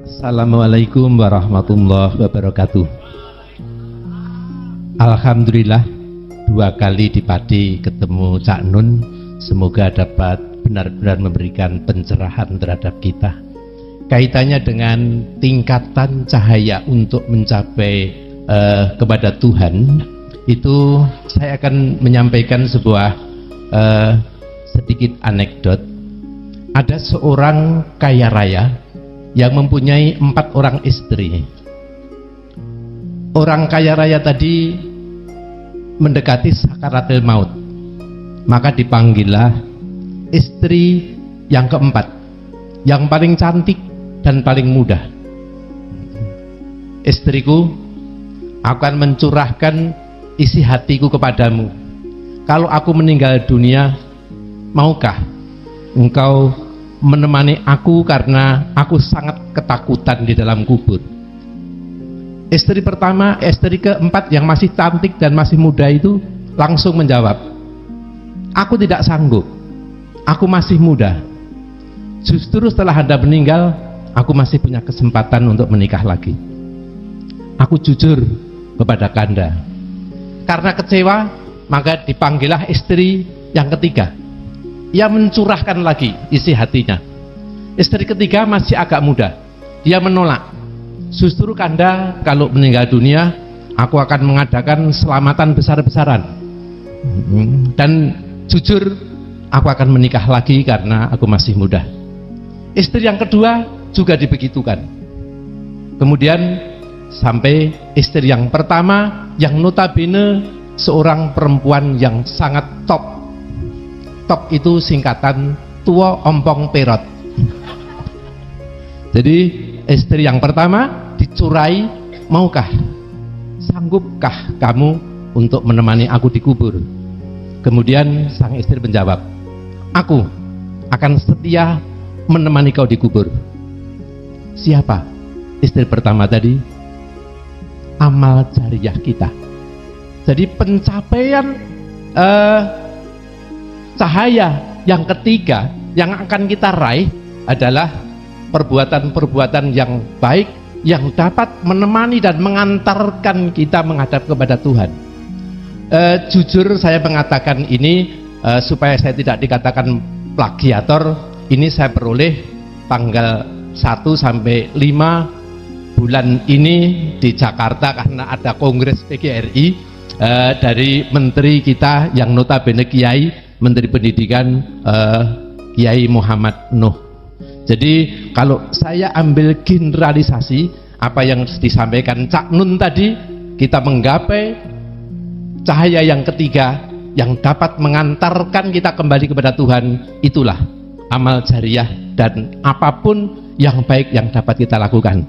Assalamualaikum warahmatullahi wabarakatuh. Alhamdulillah 2 kali di Pati ketemu Cak Nun. Semoga dapat benar-benar memberikan pencerahan terhadap kita. Kaitannya dengan tingkatan cahaya untuk mencapai kepada Tuhan, itu saya akan menyampaikan sebuah sedikit anekdot. Ada seorang kaya raya yang mempunyai 4 orang istri. Orang kaya raya tadi mendekati sakaratul maut, maka dipanggillah istri yang keempat, yang paling cantik dan paling muda. Istriku, aku akan mencurahkan isi hatiku kepadamu. Kalau aku meninggal dunia, maukah engkau menemani aku karena aku sangat ketakutan di dalam kubur? Istri pertama, istri keempat yang masih cantik dan masih muda itu langsung menjawab, aku tidak sanggup, aku masih muda. Justru setelah Anda meninggal, aku masih punya kesempatan untuk menikah lagi. Aku jujur kepada Anda. Karena kecewa, maka dipanggillah istri yang ketiga. Ia mencurahkan lagi isi hatinya. Istri ketiga masih agak muda. Dia menolak. Justru Kanda kalau meninggal dunia, aku akan mengadakan selamatan besar-besaran. Dan jujur, aku akan menikah lagi karena aku masih muda. Istri yang kedua juga dibegitukan. Kemudian sampai istri yang pertama, yang notabene seorang perempuan yang sangat top. Top itu singkatan tua ompong perot. Jadi istri yang pertama dicurai, maukah, sanggupkah kamu untuk menemani aku di kubur? Kemudian sang istri menjawab, aku akan setia menemani kau di kubur. Siapa istri pertama tadi? Amal jariah kita. Jadi pencapaian cahaya yang ketiga yang akan kita raih adalah perbuatan-perbuatan yang baik yang dapat menemani dan mengantarkan kita menghadap kepada Tuhan. Jujur saya mengatakan ini supaya saya tidak dikatakan plagiator. Ini saya peroleh tanggal 1 sampai 5 bulan ini di Jakarta karena ada Kongres PGRI dari menteri kita yang notabene Kiai, Menteri Pendidikan Kiai Muhammad Nuh. Jadi kalau saya ambil generalisasi apa yang disampaikan Cak Nun tadi, kita menggapai cahaya yang ketiga yang dapat mengantarkan kita kembali kepada Tuhan, itulah amal jariah dan apapun yang baik yang dapat kita lakukan.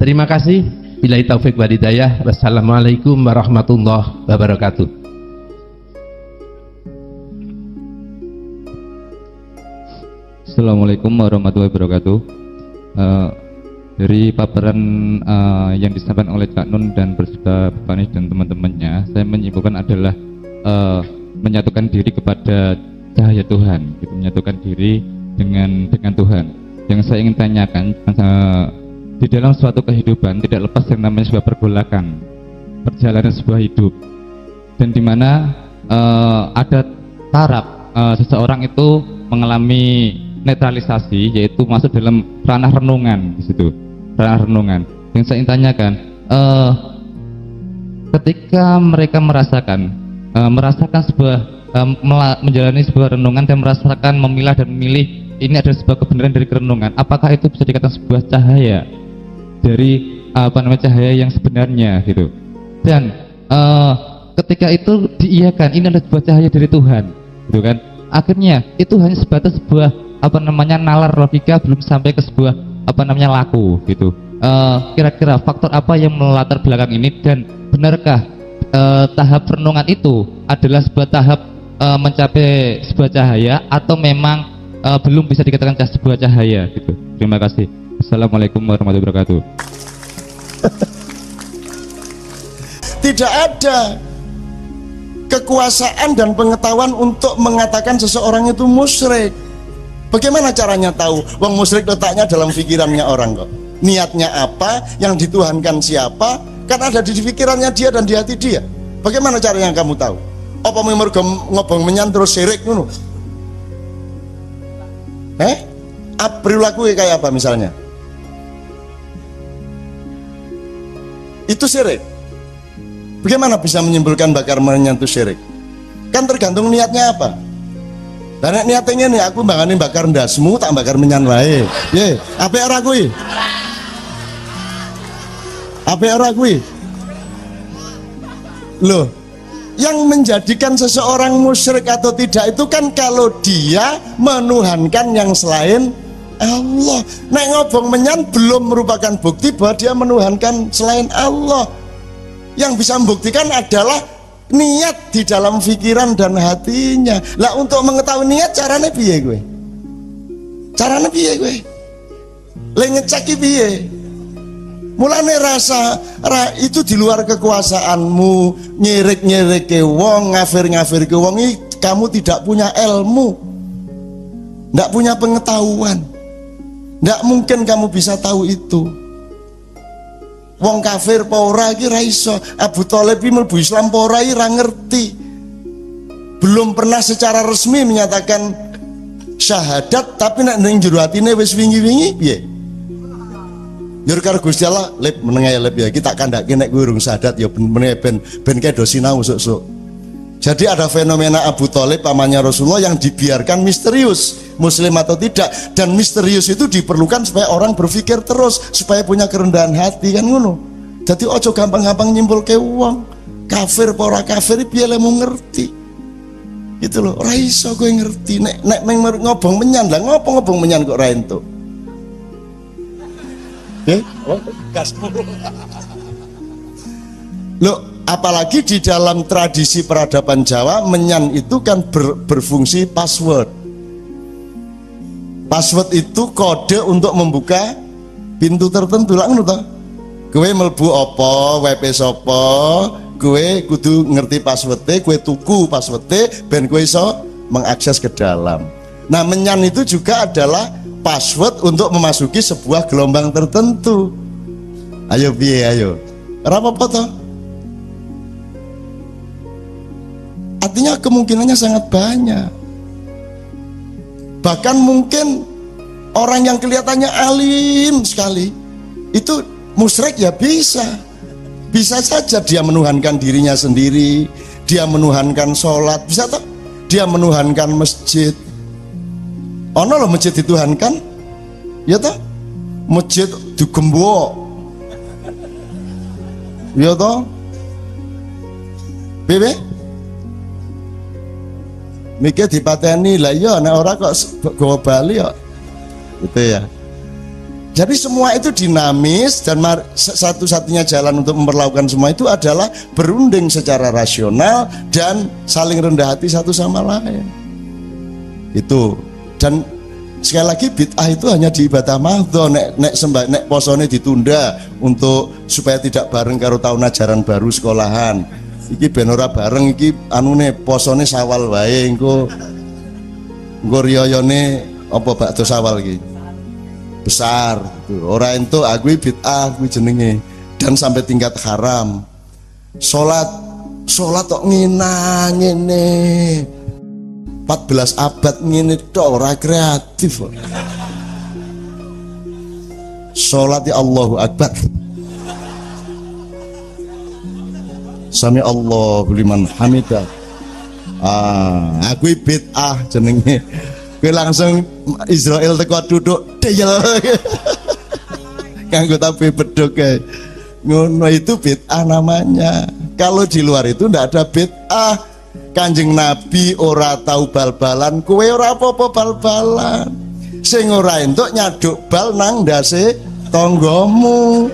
Terima kasih. Billahi taufik wal hidayah. Wassalamualaikum warahmatullahi wabarakatuh. Assalamualaikum warahmatullahi wabarakatuh. Dari paparan yang disampaikan oleh Cak Nun dan beserta Bapak Anies dan teman-temannya, saya menyimpulkan adalah menyatukan diri kepada cahaya Tuhan, gitu, menyatukan diri dengan Tuhan. Yang saya ingin tanyakan, di dalam suatu kehidupan tidak lepas yang namanya sebuah pergolakan, perjalanan sebuah hidup, dan dimana ada taraf seseorang itu mengalami netralisasi, yaitu masuk dalam ranah renungan di situ, ranah renungan. Yang saya ingin tanyakan, ketika mereka merasakan sebuah menjalani sebuah renungan dan merasakan memilah dan memilih ini adalah sebuah kebenaran dari kerenungan, apakah itu bisa dikatakan sebuah cahaya dari cahaya yang sebenarnya gitu? Dan ketika itu diiyakan ini adalah sebuah cahaya dari Tuhan, gitu kan? Akhirnya itu hanya sebatas sebuah nalar logika, belum sampai ke sebuah laku gitu. Kira-kira faktor apa yang melatar belakang ini, dan benarkah tahap renungan itu adalah sebuah tahap mencapai sebuah cahaya atau memang belum bisa dikatakan sebuah cahaya gitu? Terima kasih. Assalamualaikum warahmatullahi wabarakatuh. Tidak ada kekuasaan dan pengetahuan untuk mengatakan seseorang itu musyrik. Bagaimana caranya tahu? Wong musyrik letaknya dalam pikirannya orang kok. niatnya apa, yang dituhankan siapa, kan ada di pikirannya dia dan di hati dia. Bagaimana cara yang kamu tahu? Apa mergo ngobong menyan terus syirik ngono? Perilaku kayak apa misalnya? Itu syirik. Bagaimana bisa menyimpulkan bakar menyan itu syirik? Kan tergantung niatnya apa. Dan niatnya nih, aku bangane bakar ndasmu tak bakar menyan wae. Ye, apa ora kuwi? Apa ora kuwi? Loh, yang menjadikan seseorang musyrik atau tidak itu kan kalau dia menuhankan yang selain Allah. Nek ngobong menyan belum merupakan bukti bahwa dia menuhankan selain Allah. Yang bisa membuktikan adalah niat di dalam pikiran dan hatinya. Lah untuk mengetahui niat caranya piye gue? Caranya piye gue? Le ngecek piye? Mulane rasa itu di luar kekuasaanmu, nyirik-nyirik ke wong, ngafir-ngafir ke wong, kamu tidak punya ilmu, tidak punya pengetahuan, tidak mungkin kamu bisa tahu itu. Wong kafir apa ora iki ra iso. Abu Thalib iki mlebu Islam apa ora iki ra ngerti. Belum pernah secara resmi menyatakan syahadat, tapi nek ning jero atine wis wingi-wingi piye? Yur karo Gusti Allah, lep menenge lep ya, kita kandhake nek kowe urung syahadat ya menenge ben kedo sinau sok-sok. Jadi ada fenomena Abu Thalib pamannya Rasulullah yang dibiarkan misterius, muslim atau tidak, dan misterius itu diperlukan supaya orang berpikir terus, supaya punya kerendahan hati kan ngono. Jadi ojo gampang-gampang nyimpulke wong kafir apa ora kafir piye lemu ngerti. Gitu loh, ora iso kowe ngerti nek ngobong menyan lah, ngopo ngobong menyan kok ora entuk. Loh, apalagi di dalam tradisi peradaban Jawa, menyan itu kan berfungsi password. Password itu kode untuk membuka pintu tertentu lah ngono to. Kowe mlebu apa, WP sapa, kowe kudu ngerti password-e, kowe tuku password-e ben kowe iso mengakses ke dalam. Nah, menyan itu juga adalah password untuk memasuki sebuah gelombang tertentu. Ayo piye ayo. Ora apa-apa toh? Artinya kemungkinannya sangat banyak. Bahkan mungkin orang yang kelihatannya alim sekali itu musyrik ya bisa. Bisa saja dia menuhankan dirinya sendiri, dia menuhankan sholat, bisa toh? Dia menuhankan masjid. Ono loh masjid dituhankan, ya toh? Masjid digembok, ya toh? Bebe? Mikir dipateni lah ya, nek ora kok gowo bali ya. Gitu ya. Jadi semua itu dinamis, dan satu-satunya jalan untuk memperlakukan semua itu adalah berunding secara rasional dan saling rendah hati satu sama lain. Itu. Dan sekali lagi bid'ah itu hanya di ibadah mahdho. Nek posone ditunda untuk supaya tidak bareng karo tahun ajaran baru sekolahan. Iki ben ora bareng iki anune posone Sawal wae engko riyayane apa bakdo Sawal iki besar gitu. Ora entuk aku bid'ah kuwi jenenge, dan sampai tingkat haram. Salat kok ngene 14 abad ngene tok ora kreatif kok. Salat ya Allahu Akbar, Sami Allahu liman hamidah. Aku bid'ah jenenge. Kowe langsung Israel teko duduk deyel. Kanggo tapi beduk kae. Ngono itu bid'ah namanya. Kalau di luar itu ndak ada bid'ah. Kanjeng Nabi ora tahu bal-balan, kowe ora apa-apa bal-balan. Sing ora entuk nyaduk bal nang ndase tanggamu.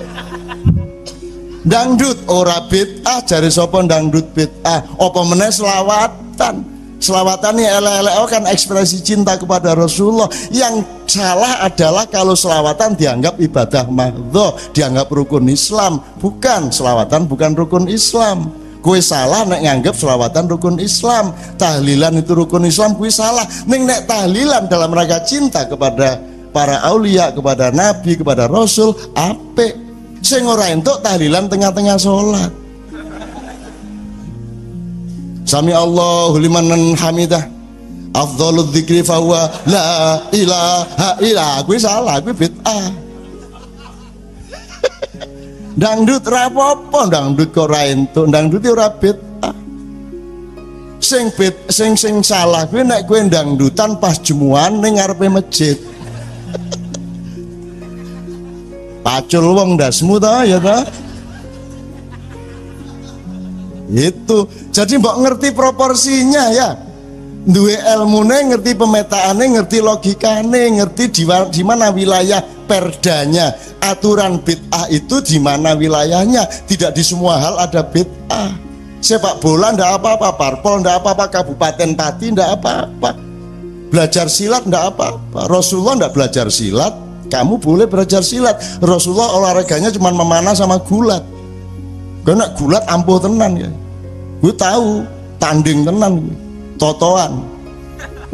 Dangdut ora bid'ah, jare sapa dangdut bid'ah? Apa meneh selawatan? Selawatan ini elek-elek kan ekspresi cinta kepada Rasulullah. Yang salah adalah kalau selawatan dianggap ibadah mahdho, dianggap rukun Islam. Bukan, selawatan bukan rukun Islam. Kue salah nek nganggap selawatan rukun Islam, tahlilan itu rukun Islam, kue salah. Nek tahlilan dalam rangka cinta kepada para aulia, kepada nabi, kepada rasul, apik. Sing ora entuk tahlilan tengah-tengah salat. Sami Allahu liman hamidah. Afdhalul dzikri fa huwa la ilaha illa. Kuwi salah, kuwi bid'ah. Dangdut ra apa-apa, dangdut kok ora entuk, dangdut ora bid'ah. Sing salah kuwi nek kowe dangdutan pas jemuan ning ngarepe masjid. Pacul wong ndasmu ta ya ta? Itu. Jadi mbok ngerti proporsinya ya. Duwe ilmune, ngerti pemetaane, ngerti logikane, ngerti di mana wilayah perdanya. Aturan bid'ah itu di mana wilayahnya. Tidak di semua hal ada bid'ah. Sepak bola ndak apa-apa, parpol ndak apa-apa, kabupaten pati ndak apa-apa. Belajar silat ndak apa-apa. Rasulullah ndak belajar silat, kamu boleh belajar silat. Rasulullah olahraganya cuma memanah sama gulat. Karena gulat ampuh tenan ya. Gue tahu tanding tenan gue. Totoan.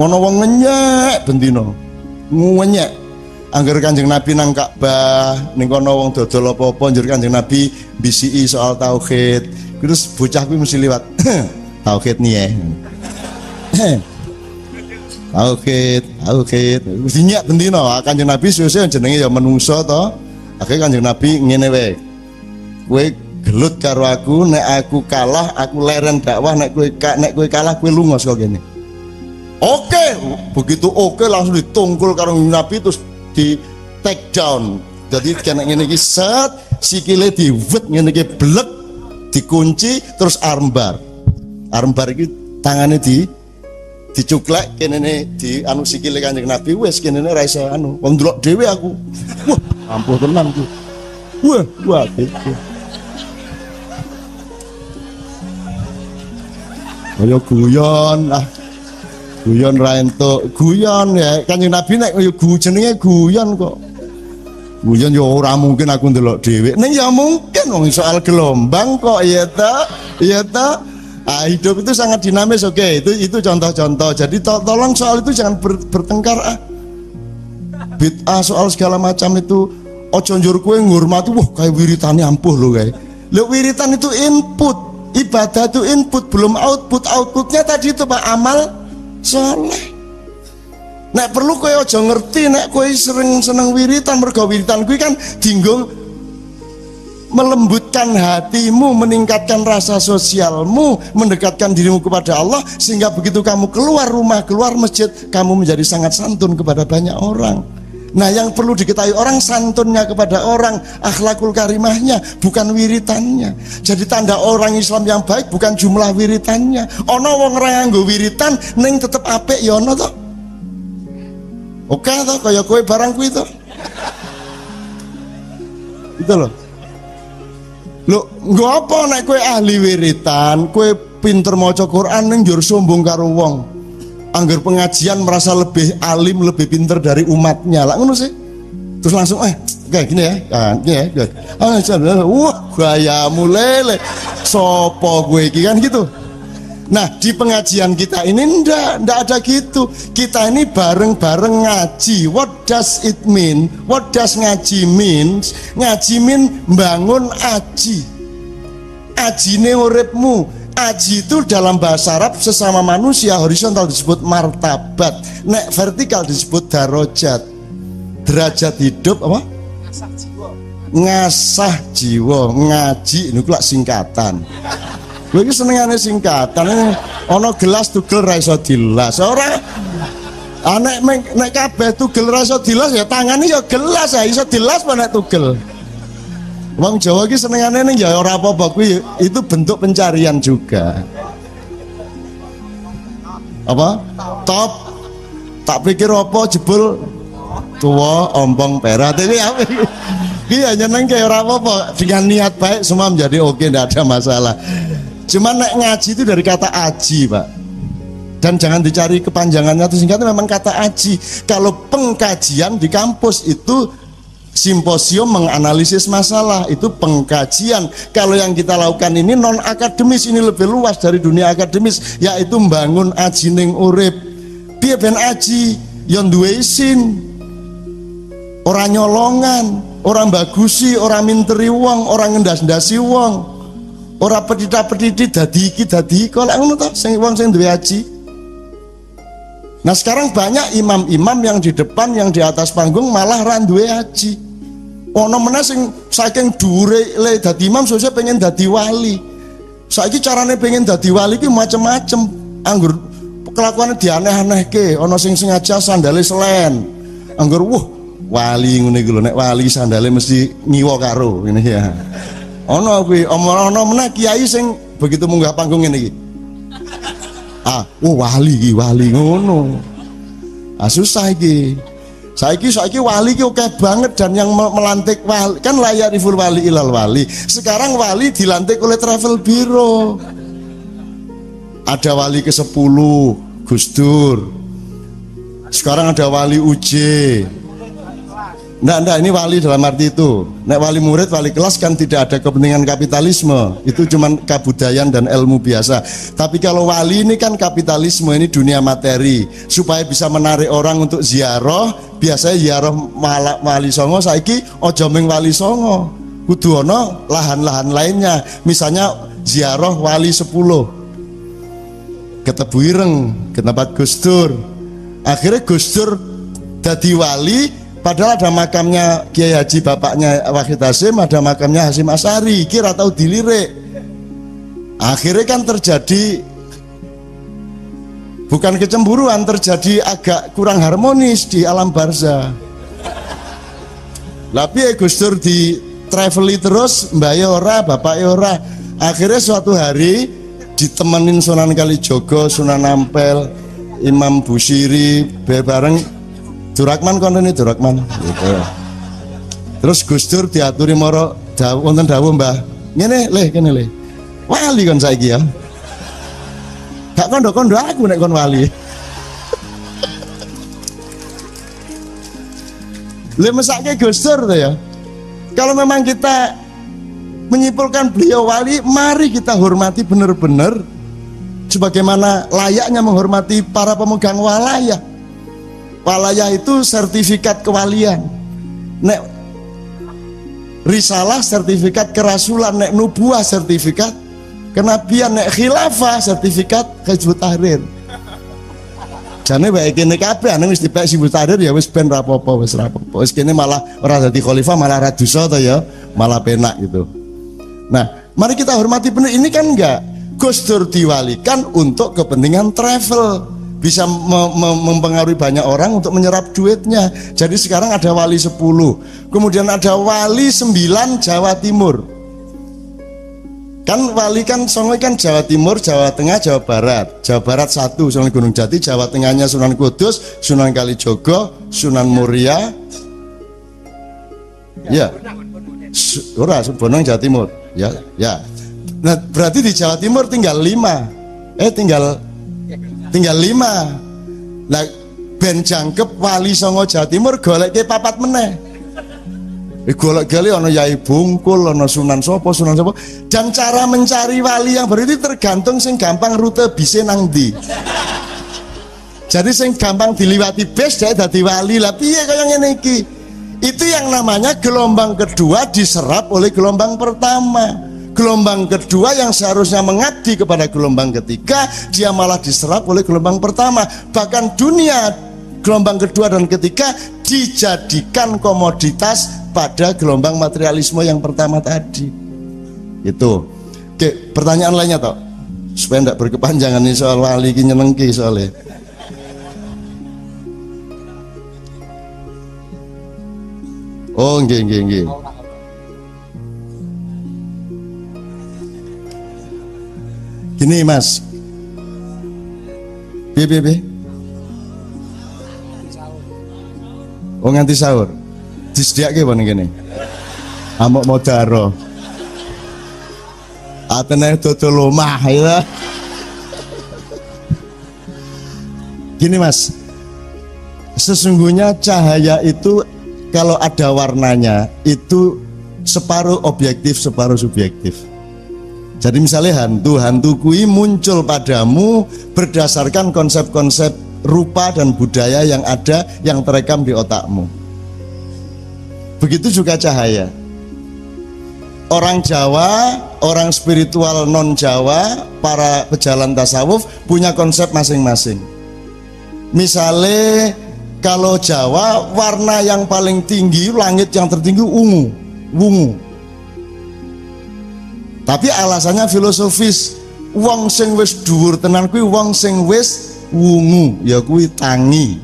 Ono wong ngenyek bendino. Ngenyek. Angger Kanjeng Nabi nang Ka'bah, ning kono wong dodol apa-apa njur Kanjeng Nabi bisiki soal tauhid. Terus bocah kuwi mesti liwat. Tauhid nih ya. Tauhid. Dinyak bendino Kanjeng Nabi suwe-suwe jenenge ya menungso to. Akhire Kanjeng Nabi ngene wae. Kowe gelut karo aku, nek aku kalah aku leren dakwah, nek kowe kalah kowe lunga saka kene. Oke, begitu oke langsung ditungkul karo Nabi terus di take down. Jadi kena ngene iki set, sikile diwet ngene iki blek, dikunci terus armbar. Armbar iki tangane dicuklek kene di anu sikile Kanjeng Nabi wis kene ra iso anu. Wong ndelok dhewe aku. Wah, ampuh tenan ku. Wah, gitu. Kaya guyon lah. Guyon ra entuk. Guyon ya Kanjeng Nabi nek kaya jenenge guyon kok. Guyon ya ora mungkin aku ndelok dhewe. Ning ya mungkin wong soal gelombang kok ya ta. Iya ta. Ah, hidup itu sangat dinamis, oke. Itu contoh-contoh. Jadi tolong soal itu jangan bertengkar ah. Bid'ah soal segala macam itu ojo njur kowe ngurmati wah kayak wiritane ampuh lho kae. Lho wiritan itu input. Ibadah itu input belum output. Outputnya tadi itu Pak amal soleh. Nek perlu kowe aja ngerti nek kowe sering seneng wiritan, mergo wiritan kuwi kan dinggo melembutkan hatimu, meningkatkan rasa sosialmu, mendekatkan dirimu kepada Allah, sehingga begitu kamu keluar rumah, keluar masjid, kamu menjadi sangat santun kepada banyak orang. Nah, yang perlu diketahui orang santunnya kepada orang, akhlakul karimahnya, bukan wiritannya. Jadi tanda orang Islam yang baik bukan jumlah wiritannya. Ono wong ora nganggo wiritan ning tetep apik ya ono to. Oke to kaya kowe barang kuwi to. Itu loh. Lho, nggo apa nek kowe ahli wiritan, kowe pinter maca Quran ning njur sombong karo wong. Angger pengajian merasa lebih alim, lebih pinter dari umatnya lah ngono sih. Terus langsung kayak gini ya, gini ya. Wah, gayamu lele. Sopo gue iki kan gitu. Nah, di pengajian kita ini ndak ada gitu. Kita ini bareng-bareng ngaji. What does it mean? What does ngaji means? Ngaji mean bangun aji. Ajine uripmu. Aji itu dalam bahasa Arab sesama manusia horizontal disebut martabat, nek vertikal disebut darajat. Derajat hidup apa? Ngasah jiwa. Ngasah jiwa, ngaji ini kok singkatan. Gue iki senengane singkatan. Ono gelas tugel ra iso dilas. Ora nek kabeh tugel ra iso dilas ya tangane ya gelas ya iso dilas nek tugel. Wong Jawa ki senengane ning ya ora apa-apa kuwi itu bentuk pencarian juga. Apa? Top. Tak pikir apa jebul tua ompong perak iki apa iki? Ki hanya nang kaya ora apa-apa dengan niat baik semua menjadi oke, ndak ada masalah. Cuman nek ngaji itu dari kata aji, Pak. Dan jangan dicari kepanjangannya atau singkatnya, memang kata aji. Kalau pengkajian di kampus itu simposium menganalisis masalah, itu pengkajian. Kalau yang kita lakukan ini non akademis, ini lebih luas dari dunia akademis, yaitu membangun aji ning urip. Piye ben aji? Yon duwe isin. Ora nyolongan, ora bagusi, ora minteri wong, ora ngendas-ndasi wong, ora petita-petiti dadi iki dadi iku lek ngono to sing wong sing duwe haji. Nah sekarang banyak imam-imam yang di depan, yang di atas panggung malah ra duwe haji. Ono meneh sing saking dhuwure le dadi imam sesuk pengen dadi wali. Saiki carane pengen dadi wali ki macem-macem. Anggur kelakuane dianeh-anehke, ana sing sengaja sandale selen. Anggur wali ngene iki lho, nek wali sandale mesti ngiwa karo ngene ya. Ana kuwi ana meneh kiai sing begitu munggah panggung ngene iki. Wali ngono. Susah iki. Saiki wali ki oke banget, dan yang melantik wali kan layak riful wali ilal wali. Sekarang wali dilantik oleh travel bureau. Ada wali ke-10 Gus Dur. Sekarang ada wali UJ. Nggak, ini wali dalam arti itu. Nek wali murid, wali kelas kan tidak ada kepentingan kapitalisme. Itu cuman kebudayaan dan ilmu biasa. Tapi kalau wali ini kan kapitalisme, ini dunia materi. Supaya bisa menarik orang untuk ziarah. Biasanya ziarah wali songo, saiki ojo ming wali songo. Kudu ono lahan-lahan lainnya. Misalnya ziarah wali 10 ke Tebu Ireng, ke tempat Gus Dur. Akhirnya Gus Dur dadi wali. Padahal ada makamnya Kiai Haji bapaknya Wahid Hasyim, ada makamnya Hasyim Asy'ari, kira tahu dilirik. Akhirnya kan terjadi bukan kecemburuan, terjadi agak kurang harmonis di alam barzah. Tapi Gus Dur di traveli terus, mbake ora, bapake ora. Akhirnya suatu hari ditemenin Sunan Kalijogo, Sunan Ampel, Imam Busiri, bareng Durakman kontene Durakman gitu. Terus Gus Dur diaturi moro wonten dawuh Mbah. Ngene kene le. Wali kon saiki ya. Gak kondo-kondo aku nek kon wali. Le mesake Gus Dur to ya. Kalau memang kita menyimpulkan beliau wali, mari kita hormati benar-benar sebagaimana layaknya menghormati para pemegang walayah. Walayah itu sertifikat kewalian. Nek risalah sertifikat kerasulan, nek nubuah sertifikat kenabian, nek khilafah sertifikat Hizbut Tahrir. Jane wae kene kabeh ana wis dipek Hizbut Tahrir ya wis ben rapopo wis rapopo. Wis kene malah ora dadi khalifah, malah ra dosa to ya, malah penak gitu. Nah, mari kita hormati benar. Ini kan enggak Gus Dur diwalikan untuk kepentingan travel, bisa mempengaruhi banyak orang untuk menyerap duitnya. Jadi sekarang ada wali 10, kemudian ada wali 9 Jawa Timur. Kan wali kan songo kan Jawa Timur, Jawa Tengah, Jawa Barat. Jawa Barat 1 Sunan Gunung Jati, Jawa Tengahnya Sunan Kudus, Sunan Kalijogo, Sunan Muria. Ya. Ora Bonang Jawa Timur. Ya. Nah, berarti di Jawa Timur tinggal 5. Tinggal 5. Nah, ben jangkep wali songo Jawa Timur goleke 4 meneh. Golek-golek ana Yai Bungkul, ana Sunan Sopo, dan cara mencari wali yang baru itu tergantung sing gampang rute bise nang ndi. Jadi sing gampang diliwati bis dia dadi wali. Lah piye kaya ngene iki? Itu yang namanya gelombang kedua diserap oleh gelombang pertama. Gelombang kedua yang seharusnya mengabdi kepada gelombang ketiga, dia malah diserap oleh gelombang pertama. Bahkan dunia gelombang kedua dan ketiga dijadikan komoditas pada gelombang materialisme yang pertama tadi. Itu. Oke, pertanyaan lainnya toh, supaya tidak berkepanjangan nih soal wali ini nyenengki soalnya. Oh, nggih. Gini Mas, B. Oh nganti sahur, disediake apa gini? Amuk modaro, atene dodol omah ya. Gini Mas, sesungguhnya cahaya itu kalau ada warnanya itu separuh objektif, separuh subjektif. Jadi misalnya hantu kui muncul padamu berdasarkan konsep-konsep rupa dan budaya yang ada yang terekam di otakmu. Begitu juga cahaya. Orang Jawa, orang spiritual non Jawa, para pejalan tasawuf punya konsep masing-masing. Misalnya kalau Jawa, warna yang paling tinggi, langit yang tertinggi ungu, wungu. Tapi alasannya filosofis. Wong sing wis dhuwur tenan kuwi wong sing wis wungu, ya kuwi tangi.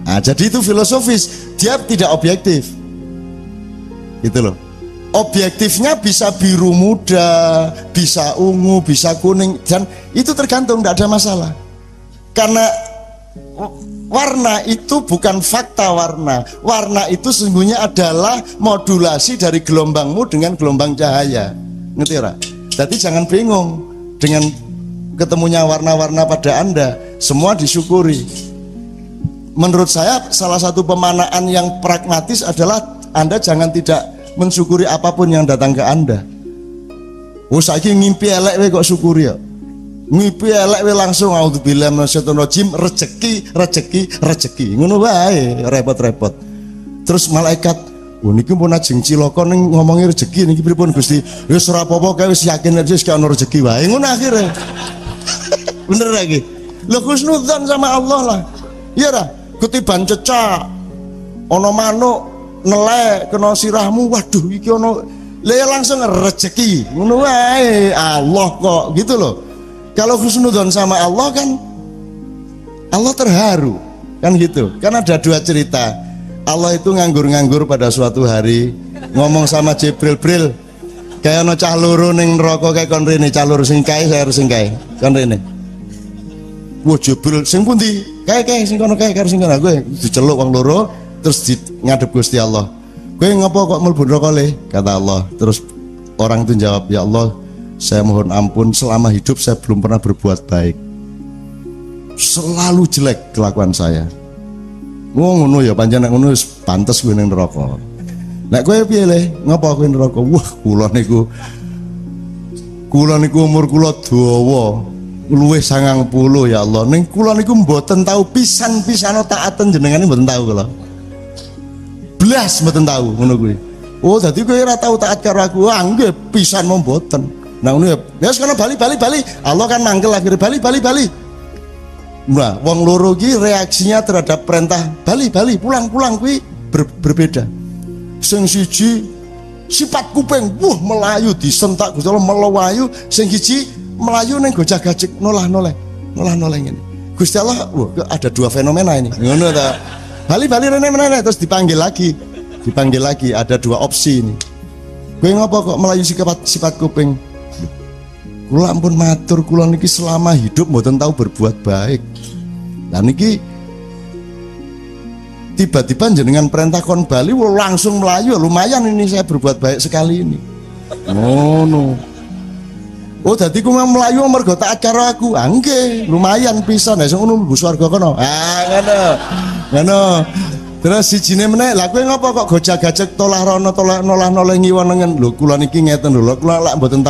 Nah, jadi itu filosofis, dia tidak objektif. Gitu loh. Objektifnya bisa biru muda, bisa ungu, bisa kuning, dan itu tergantung, tidak ada masalah. Karena warna itu bukan fakta warna. Warna itu sesungguhnya adalah modulasi dari gelombangmu dengan gelombang cahaya. Ngerti ya? Jadi jangan bingung dengan ketemunya warna-warna pada Anda. Semua disyukuri. Menurut saya salah satu pemanaan yang pragmatis adalah Anda jangan tidak mensyukuri apapun yang datang ke Anda. Oh saiki ngimpi elek we kok syukuri ya. Ngimpi elek we langsung auzubillahi minasyaitonir rajim, rezeki. Ngono wae, repot-repot. Terus malaikat, "Oh niki pun ajeng cilaka ning ngomongi rezeki niki pripun Gusti?" Wis ora apa-apa kae wis yakin aja wis ono rezeki wae. Ngono akhire. Bener lagi. Lho husnudzon sama Allah lah. Iya ora? Ketiban cecak. Ono manuk nelek kena sirahmu, waduh iki ono le langsung rezeki ngono wae. Allah kok gitu loh. Kalau husnudzon sama Allah kan Allah terharu kan gitu. Kan ada dua cerita. Allah itu nganggur-nganggur pada suatu hari ngomong sama Jibril, "Bril, kayak ono cah loro ning neraka kayak kon rene, cah loro sing kae saya harus sing kae." Kon rene. Wah Jibril sing pundi? Kae sing kono kae karo sing kono. Gue diceluk wong loro terus ngadep Gusti Allah. "Kowe ngopo kok mlebu neraka le?" Kata Allah. Terus orang itu jawab, "Ya Allah, saya mohon ampun, selama hidup saya belum pernah berbuat baik. Selalu jelek kelakuan saya." "Oh ngono ya, pancen nek ngono wis pantes kowe ning neraka." "Nek kowe piye le? Ngopo kowe neraka?" "Wah, kula niku umur kula dawa. Luwih 90 ya Allah. Ning kula niku mboten tahu pisan-pisan taaten jenengan mboten tahu kula. Blas mboten tahu ngono kuwi." "Oh, dadi kowe ora tahu taat karo aku." "Ah, nggih, pisan mboten." Nah ngono ya. Wis kono bali. Allah kan mangkel akhirnya bali. Nah, wong loro ki reaksinya terhadap perintah bali, pulang kuwi berbeda. Sing siji sifat kuping, melayu disentak Gusti Allah melayu, sing siji melayu neng gojak-gajik nolah-noleh ngene. Gusti Allah, ada dua fenomena ini. Ngono ta. Bali rene terus dipanggil lagi, ada dua opsi ini. Kowe ngopo kok melayu sifat kuping? Kula ampun matur, kula niki selama hidup mboten tahu berbuat baik. Lah niki tiba-tiba jenengan perintah kon bali langsung melayu, lumayan ini saya berbuat baik sekali ini. No. Oh dadi ku melayu mergo taat karo aku. Ah nggih, lumayan pisan nek ngono mlebu swarga kono. Ngono. Terus sijine meneh, "Lah kowe ngopo kok gojak-gajek nolah noleh ngiwonengen?" "Lho kula niki ngeten lho, kula lak mboten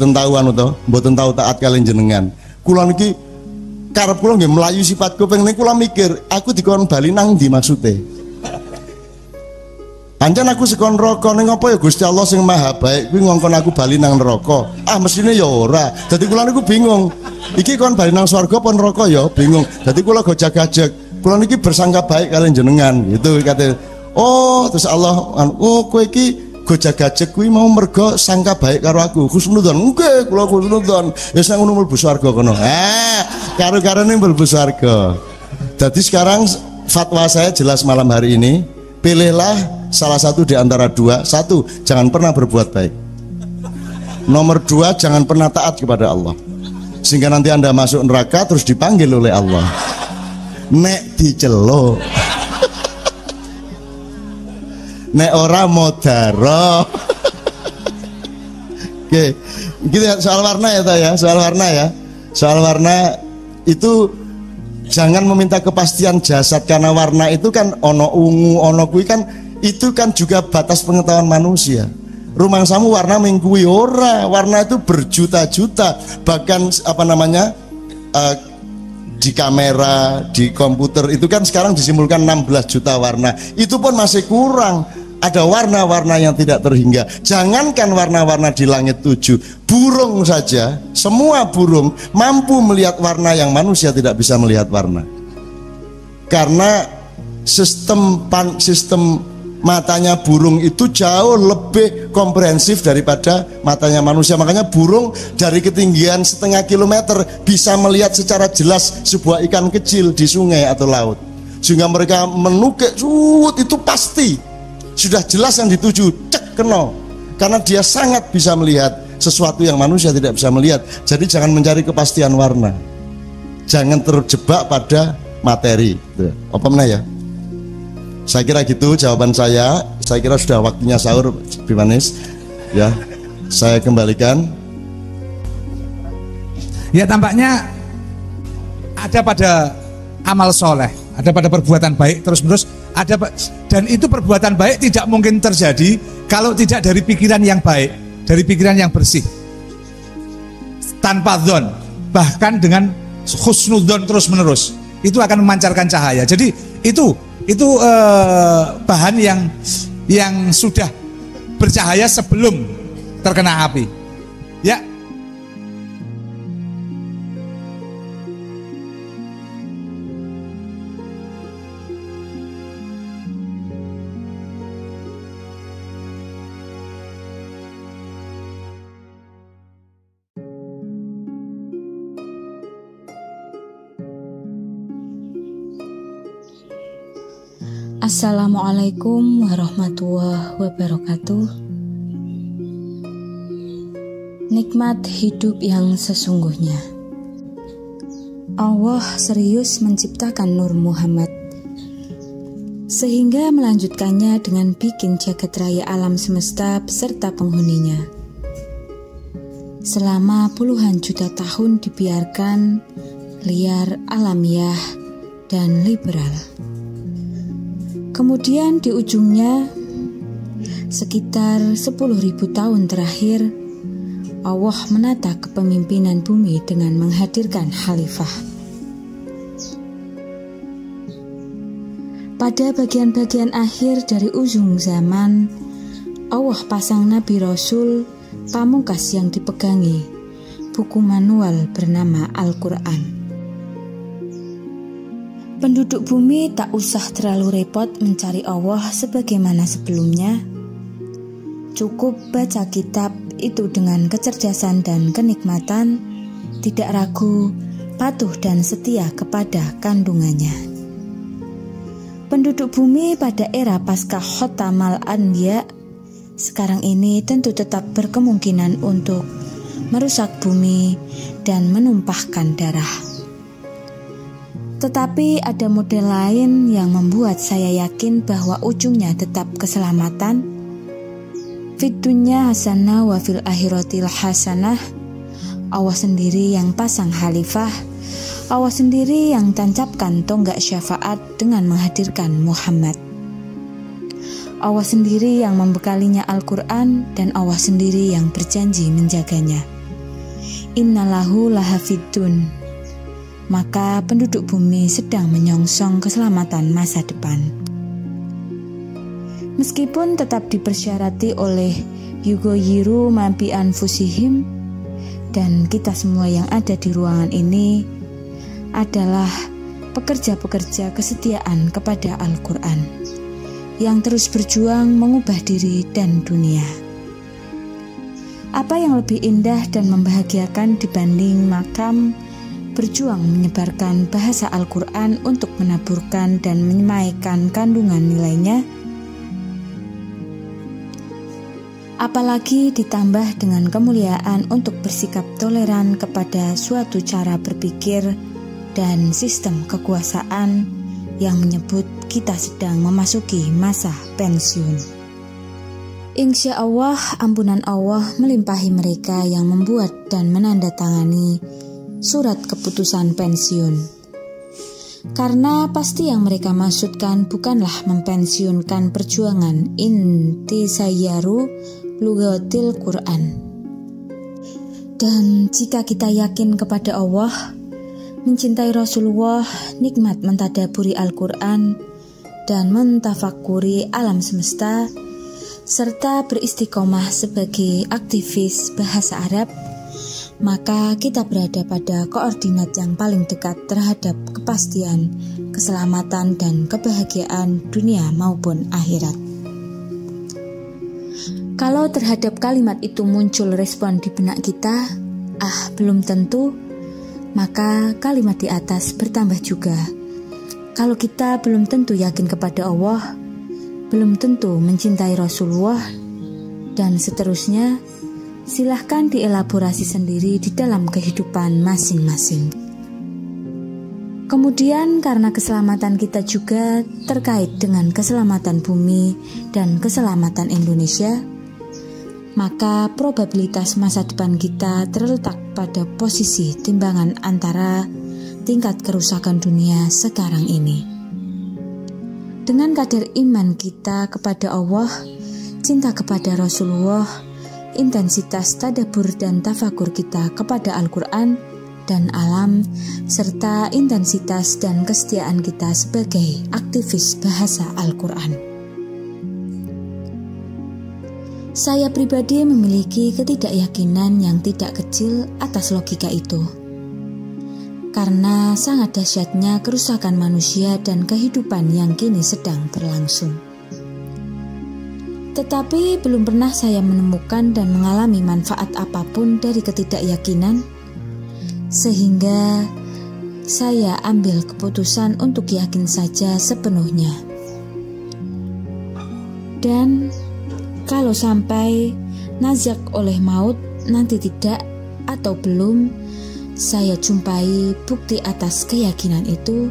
tahu anu to, mboten tahu taat kalian jenengan. Kula niki karep kula nggih melayu sifat kuping niku kula mikir, aku dikon bali nang ndi maksude?" Pancen aku sekon neraka ning apa ya Gusti Allah sing maha baik kuwi ngongkon aku bali nang neraka. Ah mestine ya ora. Dadi kula niku bingung. Iki kon bali nang swarga apa neraka ya bingung. Dadi kula gojak-gajek. Kula niki bersangka baik kalian jenengan gitu kate. Oh terus Allah, "Oh kowe iki gojak-gajek kuwi mau mergo sangka baik karo aku." Husnudzon. "Nggih, kula husnudzon. Wis nang ngono mlebu swarga kono." Karo-karone mlebu swarga. Jadi sekarang fatwa saya jelas malam hari ini. Pilihlah salah satu di antara dua. Satu, jangan pernah berbuat baik. Nomor dua, jangan pernah taat kepada Allah. Sehingga nanti Anda masuk neraka terus dipanggil oleh Allah. Nek diceluk. Nek ora modaro. Oke, gitu ya, soal warna ya, soal warna itu jangan meminta kepastian jasad, karena warna itu kan ono ungu, ono kui kan itu kan juga batas pengetahuan manusia. Rumangsamu warna mingkui ora, warna itu berjuta-juta, bahkan di kamera, di komputer itu kan sekarang disimpulkan 16 juta warna. Itu pun masih kurang. ada warna-warna yang tidak terhingga. Jangankan warna-warna di langit 7, burung saja, semua burung mampu melihat warna yang manusia tidak bisa melihat warna. Karena sistem matanya burung itu jauh lebih komprehensif daripada matanya manusia. Makanya burung dari ketinggian setengah kilometer bisa melihat secara jelas sebuah ikan kecil di sungai atau laut, sehingga mereka menukik itu pasti sudah jelas yang dituju, cek kena, karena dia sangat bisa melihat sesuatu yang manusia tidak bisa melihat. Jadi jangan mencari kepastian warna, jangan terjebak pada materi. Apa mana ya? Saya kira gitu jawaban saya. Saya kira sudah waktunya sahur, Bimanes. Ya, saya kembalikan. Ya, tampaknya ada pada amal soleh, ada pada perbuatan baik terus-menerus, dan itu perbuatan baik tidak mungkin terjadi kalau tidak dari pikiran yang baik, dari pikiran yang bersih, tanpa dzon, bahkan dengan husnudzon terus-menerus, itu akan memancarkan cahaya. Jadi itu bahan yang sudah bercahaya sebelum terkena api. Ya. Assalamualaikum warahmatullahi wabarakatuh. Nikmat hidup yang sesungguhnya. Allah serius menciptakan Nur Muhammad, sehingga melanjutkannya dengan bikin jagat raya alam semesta beserta penghuninya. Selama puluhan juta tahun dibiarkan liar, alamiah, dan liberal. Kemudian di ujungnya, sekitar 10.000 tahun terakhir, Allah menata kepemimpinan bumi dengan menghadirkan khalifah. Pada bagian-bagian akhir dari ujung zaman, Allah pasang Nabi Rasul pamungkas yang dipegangi buku manual bernama Al-Quran. Penduduk bumi tak usah terlalu repot mencari Allah sebagaimana sebelumnya. Cukup baca kitab itu dengan kecerdasan dan kenikmatan, tidak ragu, patuh dan setia kepada kandungannya. Penduduk bumi pada era pasca Khotamal Anbiya sekarang ini tentu tetap berkemungkinan untuk merusak bumi dan menumpahkan darah. Tetapi ada model lain yang membuat saya yakin bahwa ujungnya tetap keselamatan. Fid dunya hasanah wa fil akhiratil hasanah. Allah sendiri yang pasang khalifah, Allah sendiri yang tancapkan tonggak syafaat dengan menghadirkan Muhammad. Allah sendiri yang membekalinya Al-Quran, dan Allah sendiri yang berjanji menjaganya. Innalahu lahafidun. Maka penduduk bumi sedang menyongsong keselamatan masa depan. Meskipun tetap dipersyarati oleh yugoyiru mabi anfusihim, dan kita semua yang ada di ruangan ini adalah pekerja-pekerja kesetiaan kepada Al-Quran yang terus berjuang mengubah diri dan dunia. Apa yang lebih indah dan membahagiakan dibanding makam berjuang menyebarkan bahasa Al-Quran untuk menaburkan dan menyemaikan kandungan nilainya? Apalagi ditambah dengan kemuliaan untuk bersikap toleran kepada suatu cara berpikir dan sistem kekuasaan yang menyebut kita sedang memasuki masa pensiun. Insya Allah, ampunan Allah melimpahi mereka yang membuat dan menandatangani surat keputusan pensiun. Karena pasti yang mereka maksudkan bukanlah mempensiunkan perjuangan intisayyaru lugatil Quran. Dan jika kita yakin kepada Allah, mencintai Rasulullah, nikmat mentadaburi Al-Quran, dan mentafakuri alam semesta, serta beristiqomah sebagai aktivis bahasa Arab, maka kita berada pada koordinat yang paling dekat terhadap kepastian, keselamatan, dan kebahagiaan dunia maupun akhirat. Kalau terhadap kalimat itu muncul respon di benak kita, belum tentu, maka kalimat di atas bertambah juga. Kalau kita belum tentu yakin kepada Allah, belum tentu mencintai Rasulullah, dan seterusnya, silahkan dielaborasi sendiri di dalam kehidupan masing-masing. Kemudian karena keselamatan kita juga terkait dengan keselamatan bumi dan keselamatan Indonesia, maka probabilitas masa depan kita terletak pada posisi timbangan antara tingkat kerusakan dunia sekarang ini. Dengan kadar iman kita kepada Allah, cinta kepada Rasulullah, intensitas tadabbur dan tafakur kita kepada Al-Quran dan alam, serta intensitas dan kesetiaan kita sebagai aktivis bahasa Al-Quran. Saya pribadi memiliki ketidakyakinan yang tidak kecil atas logika itu. Karena sangat dahsyatnya kerusakan manusia dan kehidupan yang kini sedang berlangsung. Tetapi belum pernah saya menemukan dan mengalami manfaat apapun dari ketidakyakinan, sehingga saya ambil keputusan untuk yakin saja sepenuhnya. Dan kalau sampai nazak oleh maut nanti tidak atau belum saya jumpai bukti atas keyakinan itu,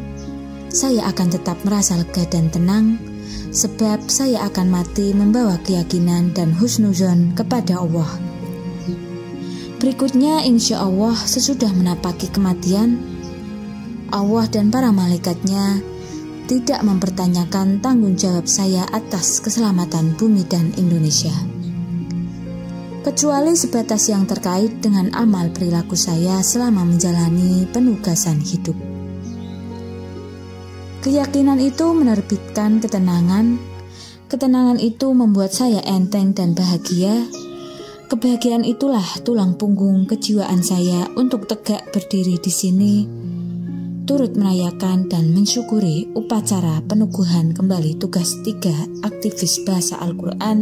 saya akan tetap merasa lega dan tenang, sebab saya akan mati membawa keyakinan dan husnuzon kepada Allah. Berikutnya insya Allah sesudah menapaki kematian, Allah dan para malaikatnya tidak mempertanyakan tanggung jawab saya atas keselamatan bumi dan Indonesia, kecuali sebatas yang terkait dengan amal perilaku saya selama menjalani penugasan hidup. Keyakinan itu menerbitkan ketenangan. Ketenangan itu membuat saya enteng dan bahagia. Kebahagiaan itulah tulang punggung kejiwaan saya untuk tegak berdiri di sini, turut merayakan dan mensyukuri upacara penuguhan kembali tugas 3 aktivis bahasa Al-Quran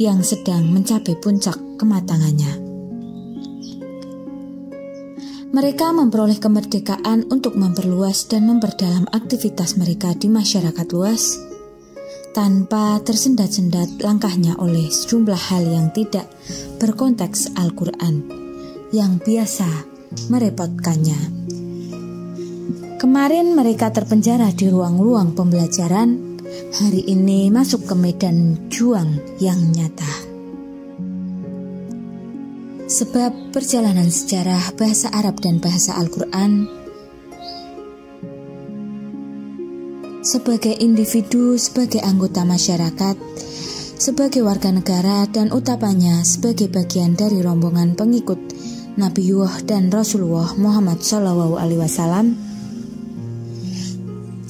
yang sedang mencapai puncak kematangannya. Mereka memperoleh kemerdekaan untuk memperluas dan memperdalam aktivitas mereka di masyarakat luas, tanpa tersendat-sendat langkahnya oleh sejumlah hal yang tidak berkonteks Al-Quran, yang biasa merepotkannya. Kemarin mereka terpenjara di ruang-ruang pembelajaran, hari ini masuk ke medan juang yang nyata. Sebab perjalanan sejarah bahasa Arab dan bahasa Al-Quran sebagai individu, sebagai anggota masyarakat, sebagai warga negara, dan utamanya sebagai bagian dari rombongan pengikut Nabiullah dan Rasulullah Muhammad SAW,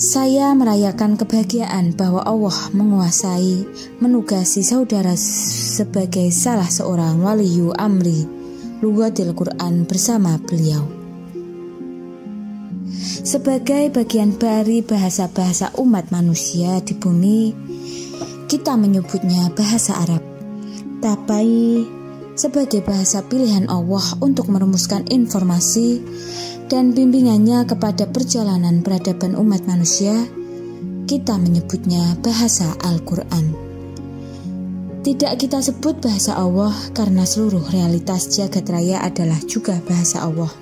saya merayakan kebahagiaan bahwa Allah menguasai, menugasi saudara sebagai salah seorang waliyu amri Lughatil Quran bersama beliau. Sebagai bagian dari bahasa-bahasa umat manusia di bumi, kita menyebutnya bahasa Arab. Tapi sebagai bahasa pilihan Allah untuk merumuskan informasi dan bimbingannya kepada perjalanan peradaban umat manusia, kita menyebutnya bahasa Al-Quran. Tidak kita sebut bahasa Allah karena seluruh realitas jagat raya adalah juga bahasa Allah.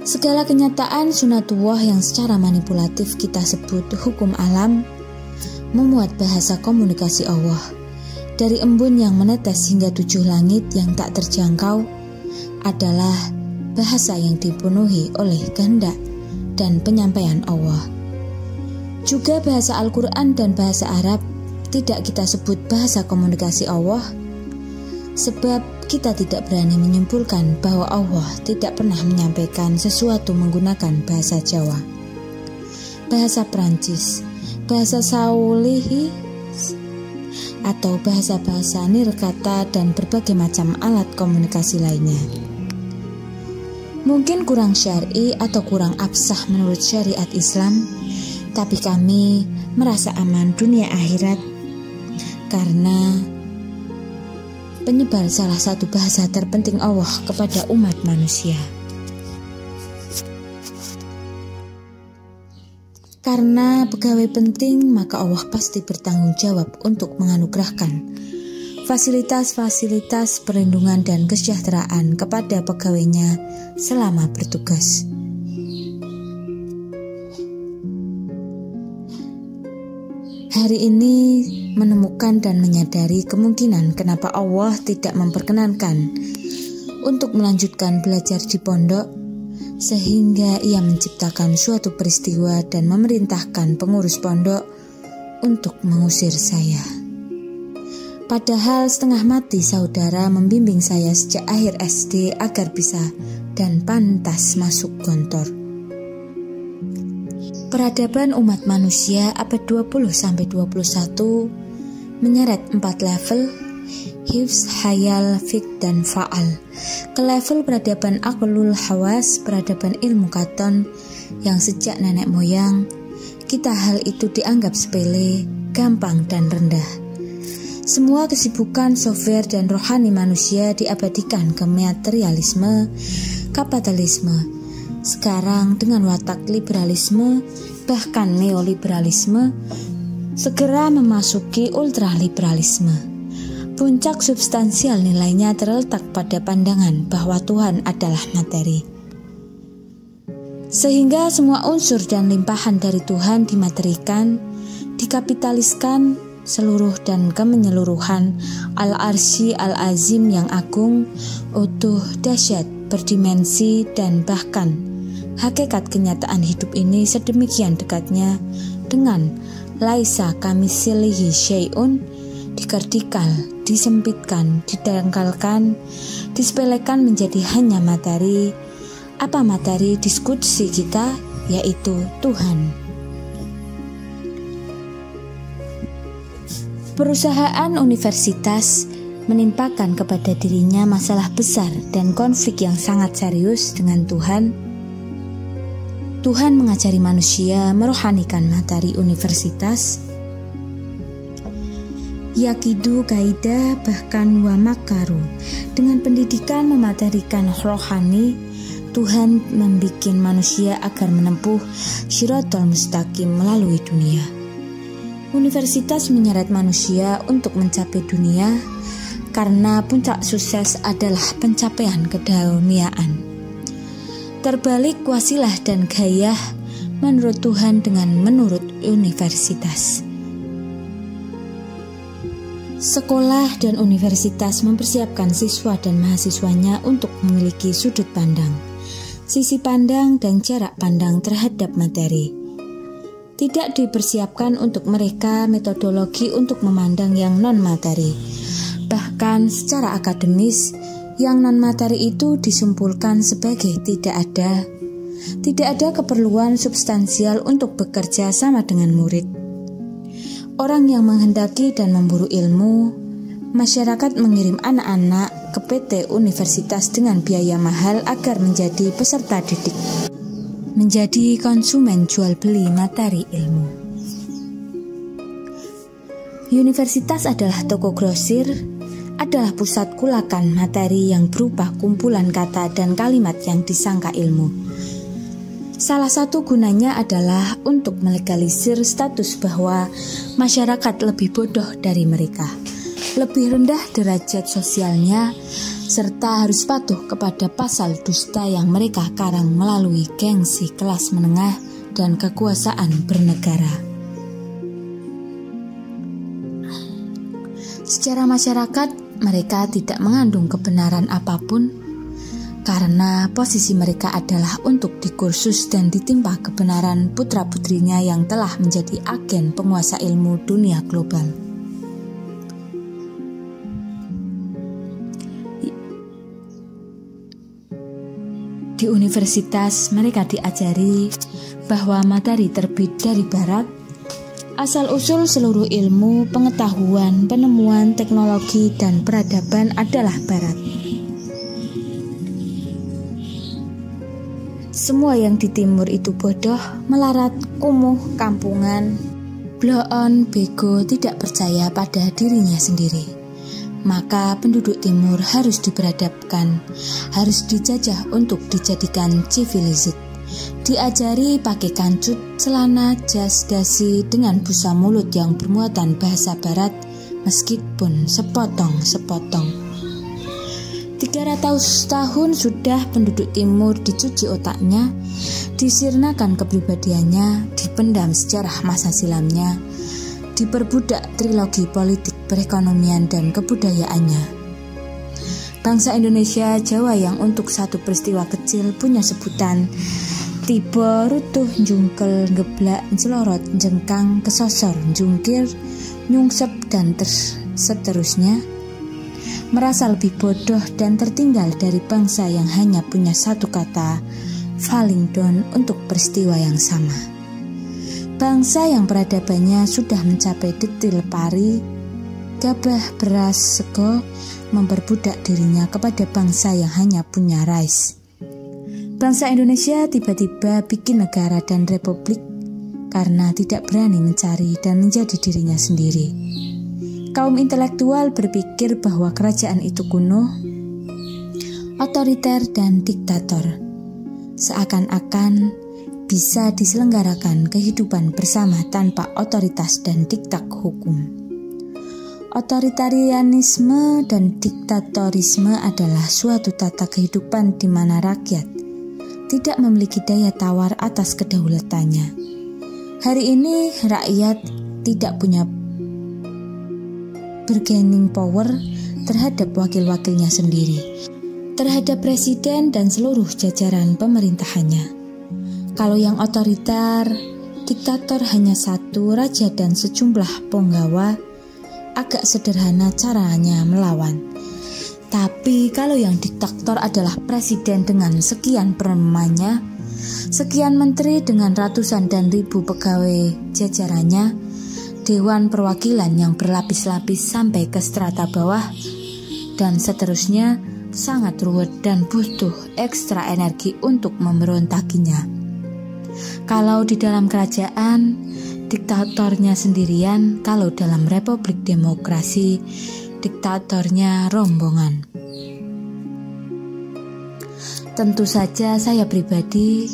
Segala kenyataan sunatullah yang secara manipulatif kita sebut hukum alam, memuat bahasa komunikasi Allah, dari embun yang menetes hingga 7 langit yang tak terjangkau, adalah bahasa yang dipenuhi oleh kehendak dan penyampaian Allah. Juga bahasa Al-Quran dan bahasa Arab tidak kita sebut bahasa komunikasi Allah, sebab kita tidak berani menyimpulkan bahwa Allah tidak pernah menyampaikan sesuatu menggunakan bahasa Jawa, bahasa Perancis, bahasa Saulihi, atau bahasa-bahasa nirkata dan berbagai macam alat komunikasi lainnya. Mungkin kurang syar'i atau kurang absah menurut syariat Islam, tapi kami merasa aman dunia akhirat karena penyebar salah satu bahasa terpenting Allah kepada umat manusia. Karena pegawai penting, maka Allah pasti bertanggung jawab untuk menganugerahkan fasilitas-fasilitas perlindungan dan kesejahteraan kepada pegawainya selama bertugas. Hari ini menemukan dan menyadari kemungkinan kenapa Allah tidak memperkenankan untuk melanjutkan belajar di pondok, sehingga ia menciptakan suatu peristiwa dan memerintahkan pengurus pondok untuk mengusir saya. Padahal setengah mati saudara membimbing saya sejak akhir SD agar bisa dan pantas masuk gontor. Peradaban umat manusia abad 20-21 menyeret 4 level, hifz, hayal, fik, dan fa'al, ke level peradaban aklul hawas, peradaban ilmu katon, yang sejak nenek moyang kita hal itu dianggap sepele, gampang, dan rendah. Semua kesibukan software dan rohani manusia diabadikan ke materialisme, kapitalisme. Sekarang dengan watak liberalisme, bahkan neoliberalisme, segera memasuki ultraliberalisme. Puncak substansial nilainya terletak pada pandangan bahwa Tuhan adalah materi. Sehingga semua unsur dan limpahan dari Tuhan dimaterikan, dikapitaliskan seluruh dan kemenyeluruhan al-arsy al-azim yang agung, utuh, dahsyat, berdimensi, dan bahkan hakikat kenyataan hidup ini sedemikian dekatnya dengan laisa kamitslihi syai'un, dikertikal, disempitkan, didangkalkan, disepelekan menjadi hanya materi. Apa materi diskusi kita? Yaitu Tuhan. Perusahaan universitas menimpakan kepada dirinya masalah besar dan konflik yang sangat serius dengan Tuhan. Tuhan mengajari manusia merohanikan materi universitas. Yakidu kaidah bahkan wa makaru. Dengan pendidikan mematerikan rohani, Tuhan membuat manusia agar menempuh syiratul mustaqim melalui dunia. Universitas menyeret manusia untuk mencapai dunia karena puncak sukses adalah pencapaian keduniaan. Terbalik wasilah dan gaya menurut Tuhan dengan menurut universitas. Sekolah dan universitas mempersiapkan siswa dan mahasiswanya untuk memiliki sudut pandang, sisi pandang dan jarak pandang terhadap materi. Tidak dipersiapkan untuk mereka metodologi untuk memandang yang non-materi. Bahkan secara akademis, yang non-materi itu disimpulkan sebagai tidak ada keperluan substansial untuk bekerja sama dengan murid. Orang yang menghendaki dan memburu ilmu, masyarakat mengirim anak-anak ke PT Universitas dengan biaya mahal agar menjadi peserta didik, menjadi konsumen jual beli materi ilmu. Universitas adalah toko grosir, adalah pusat kulakan materi yang berupa kumpulan kata dan kalimat yang disangka ilmu. Salah satu gunanya adalah untuk melegalisir status bahwa masyarakat lebih bodoh dari mereka, lebih rendah derajat sosialnya, serta harus patuh kepada pasal dusta yang mereka karang melalui gengsi kelas menengah dan kekuasaan bernegara. Secara masyarakat, mereka tidak mengandung kebenaran apapun, karena posisi mereka adalah untuk dikursus dan ditimpa kebenaran putra-putrinya yang telah menjadi agen penguasa ilmu dunia global. Di universitas mereka diajari bahwa materi terbit dari barat, Asal-usul seluruh ilmu, pengetahuan, penemuan, teknologi, dan peradaban adalah Barat. Semua yang di timur itu bodoh, melarat, kumuh, kampungan, bloon, bego, tidak percaya pada dirinya sendiri. Maka penduduk timur harus diperadabkan, harus dijajah untuk dijadikan civilized. Diajari pakai kancut, celana, jas, dasi dengan busa mulut yang bermuatan bahasa barat, meskipun sepotong-sepotong. 300 tahun sudah penduduk timur dicuci otaknya, disirnakan kepribadiannya, dipendam sejarah masa silamnya, diperbudak trilogi politik, perekonomian, dan kebudayaannya. Bangsa Indonesia Jawa yang untuk satu peristiwa kecil punya sebutan tiba, rutuh, jungkel, geblak, jelorot, jengkang, kesosor, jungkir, nyungsep, dan seterusnya, merasa lebih bodoh dan tertinggal dari bangsa yang hanya punya satu kata, falling down, untuk peristiwa yang sama. Bangsa yang peradabannya sudah mencapai detil pari, gabah, beras, sego, memperbudak dirinya kepada bangsa yang hanya punya rice. Bangsa Indonesia tiba-tiba bikin negara dan republik karena tidak berani mencari dan menjadi dirinya sendiri. Kaum intelektual berpikir bahwa kerajaan itu kuno, otoriter, dan diktator. Seakan-akan bisa diselenggarakan kehidupan bersama tanpa otoritas dan diktat hukum. Otoritarianisme dan diktatorisme adalah suatu tata kehidupan di mana rakyat tidak memiliki daya tawar atas kedaulatannya. Hari ini rakyat tidak punya bargaining power terhadap wakil-wakilnya sendiri, terhadap presiden dan seluruh jajaran pemerintahannya. Kalau yang otoriter, diktator hanya satu, raja dan sejumlah penggawa, agak sederhana caranya melawan. Tapi kalau yang diktator adalah presiden dengan sekian peremannya, sekian menteri dengan ratusan dan ribu pegawai jajarannya, dewan perwakilan yang berlapis-lapis sampai ke strata bawah, dan seterusnya, sangat ruwet dan butuh ekstra energi untuk memberontakinya. Kalau di dalam kerajaan, diktatornya sendirian. Kalau dalam republik demokrasi, diktatornya rombongan. Tentu saja saya pribadi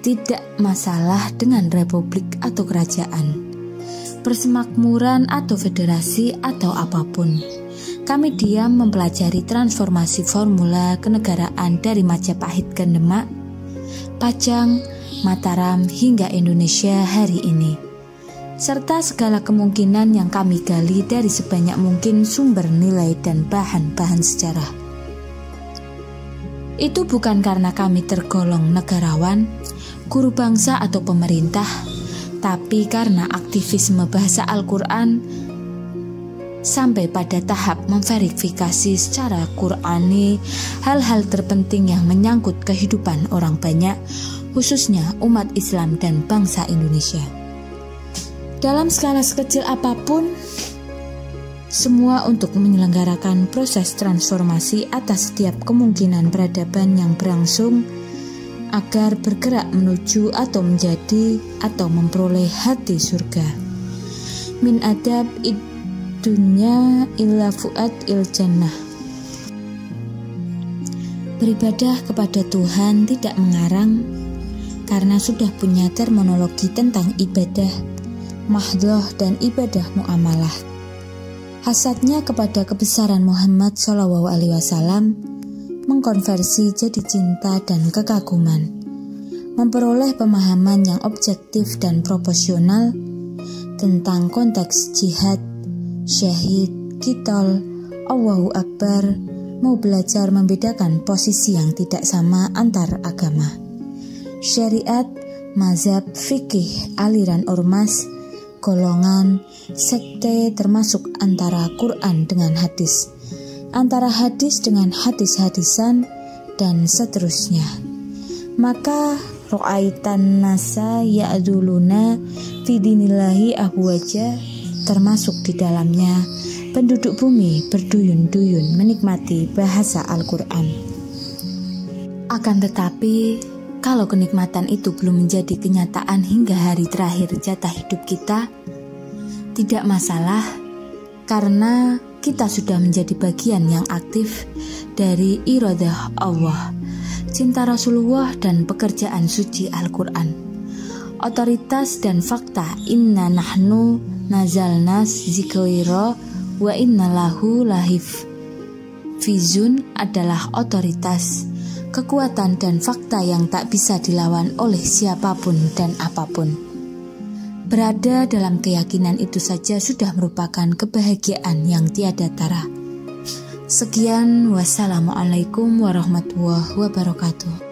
tidak masalah dengan republik atau kerajaan, persemakmuran atau federasi atau apapun. Kami diam mempelajari transformasi formula kenegaraan dari Majapahit ke Demak, Pajang, Mataram hingga Indonesia hari ini, serta segala kemungkinan yang kami gali dari sebanyak mungkin sumber nilai dan bahan-bahan sejarah. Itu bukan karena kami tergolong negarawan, guru bangsa atau pemerintah, tapi karena aktivisme bahasa Al-Quran sampai pada tahap memverifikasi secara Qur'ani hal-hal terpenting yang menyangkut kehidupan orang banyak, khususnya umat Islam dan bangsa Indonesia. Dalam skala sekecil apapun, semua untuk menyelenggarakan proses transformasi atas setiap kemungkinan peradaban yang berlangsung agar bergerak menuju atau menjadi atau memperoleh hati surga. Min adab dunya illa fuad il jannah. Beribadah kepada Tuhan tidak mengarang karena sudah punya terminologi tentang ibadah mahdhah dan ibadah muamalah. Hasadnya kepada kebesaran Muhammad SAW mengkonversi jadi cinta dan kekaguman, memperoleh pemahaman yang objektif dan proporsional tentang konteks jihad, syahid, kitol, Allahu Akbar, mau belajar membedakan posisi yang tidak sama antar agama, syariat, mazhab, fikih, aliran ormas, golongan, sekte, termasuk antara Quran dengan hadis, antara hadis dengan hadis-hadisan, dan seterusnya. Maka ro'aitan nasa ya'duluna Fidinillahi ahwaja, termasuk di dalamnya penduduk bumi berduyun-duyun menikmati bahasa Al-Quran. Akan tetapi, kalau kenikmatan itu belum menjadi kenyataan hingga hari terakhir jatah hidup kita, tidak masalah, karena kita sudah menjadi bagian yang aktif dari iradah Allah, cinta Rasulullah dan pekerjaan suci Al-Quran. Otoritas dan fakta inna nahnu nazalna zikra wa inna lahu lahifizun adalah otoritas, kekuatan dan fakta yang tak bisa dilawan oleh siapapun dan apapun. Berada dalam keyakinan itu saja sudah merupakan kebahagiaan yang tiada tara. Sekian, wassalamualaikum warahmatullahi wabarakatuh.